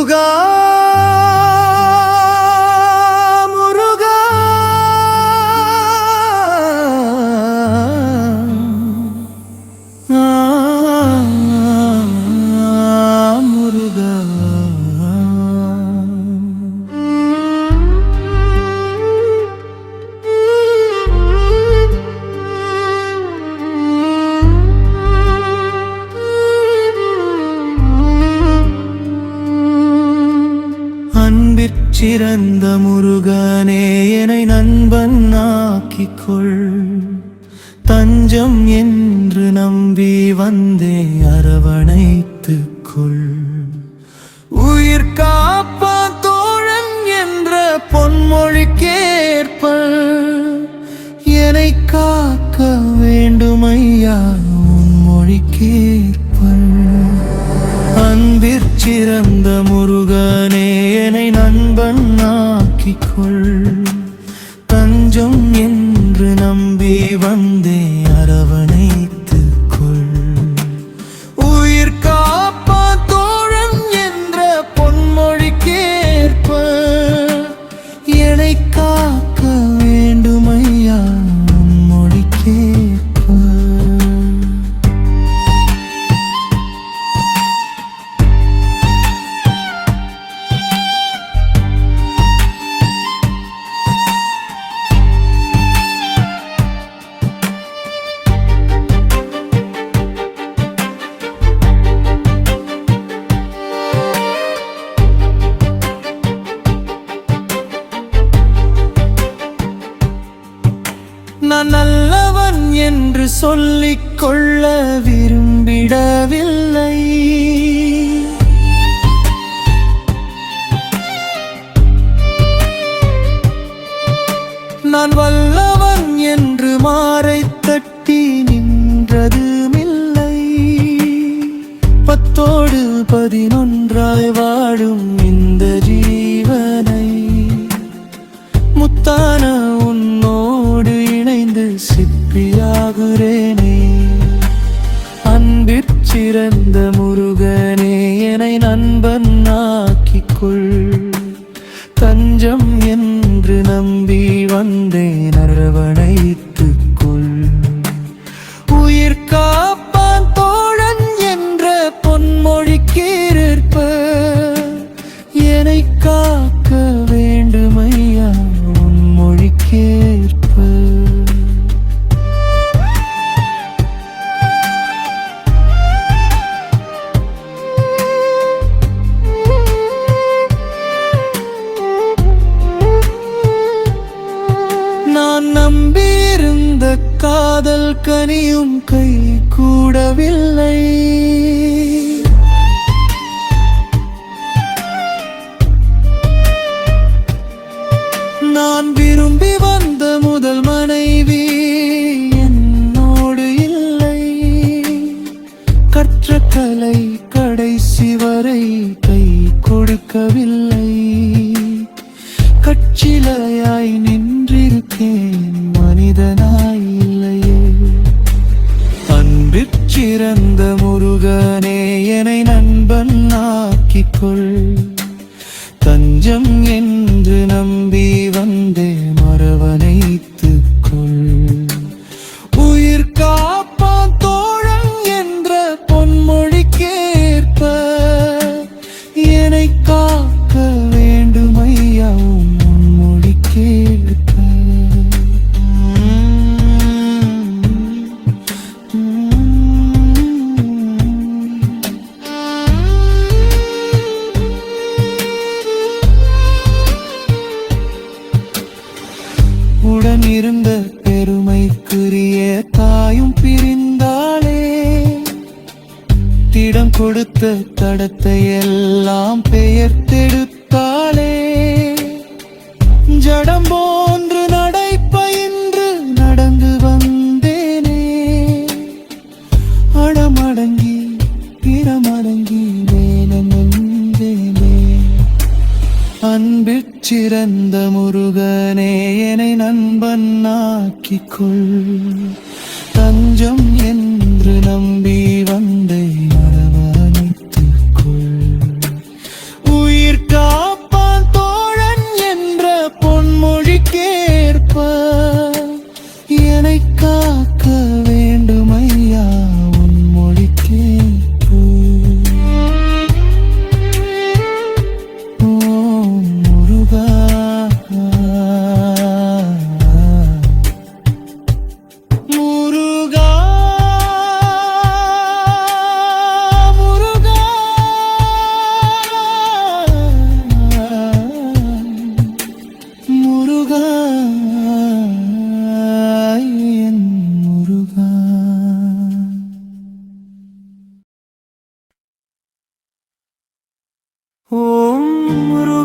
முருகா முருகா முருகா சிறந்த முருகனே என்னை நண்பன் ஆக்கிக்கொள் தஞ்சம் என்று நம்பி வந்தே அரவணைத்துக்கொள் உயிர் காப்பா தோழன் என்ற பொன்மொழிக்கேற்ப என்னை காக்க வேண்டுமையா உன் மொழிக்கேற்ப அன்பிற்சிறந்த முருகனே என்னை நண்பன் ஆக்கிக்கொள் தஞ்சம் என்று நம்பி வந்தே அரவணைத்துக்கொள் உயிர் காப்பா தோழன் என்ற பொன்மொழிக்கேற்ப என்னை காக்க வேண்டுமையா உன் மொழிக்கேற்ப நான் நல்லவன் என்று சொல்லிக் கொள்ள விரும்பிடவில்லை நான் வல்லவன் என்று மாறை தட்டி நின்றதுமில்லை 10ஓடு 11 வாழும் இந்த ஜீவனை முத்தான உன்னோடு இணைந்து சிற்பியாகுறேனே அன்பிற்சிறந்த முருகனே என்னை நண்பன் ஆக்கிக்கொள் தஞ்சம் என்று நம்பி வந்தேன் அரவணைத்துக்கொள் உயிர் காப்பான் தோழன் என்ற பொன்மொழிக்கேற்ப என்னை காக்க வேண்டுமையா உன் மொழிக்கேற்ப நான் நம்பியிருந்த காதல் கனியும் கை கூடவில்லை நான் விரும்பி வந்த முதல் மனைவி என்னோடு இல்லை கற்ற கலை கடைசி வரை கை கொடுக்கவில்லை கச்சிலையாய் நின்றிருக்கேன் மனிதனாய் இல்லையே அன்பிற்சிறந்த முருகனே என்னை நண்பன் ஆக்கிக்கொள் தஞ்சம் என்று நம்பி வந்தே அரவணைத்துக்கொள் உயிர் காப்பா தோழன் என்ற பொன்மொழிக்கேற்ப என்னை காக்க வேண்டுமையா உன் மொழிக்கேற்ப உடன் இருந்த பெருமைக்குரிய தாயும் பிரிந்தாளே திடம் கொடுத்த தடத்தை எல்லாம் பெயர்த்தெடுத்தாளே ஜடம் போன்று நடை பயின்று நடந்து வந்தேனே அடமடங்கி பிறமடங்கி மேலெந்தேனே அன்பிற்சிறந்த முருகனே என்னை நண்பன் ஆக்கிக்கொள் தஞ்சம் என்று நம்பி வந்தே அரவணைத்துக்கொள் உயிர் ஒரு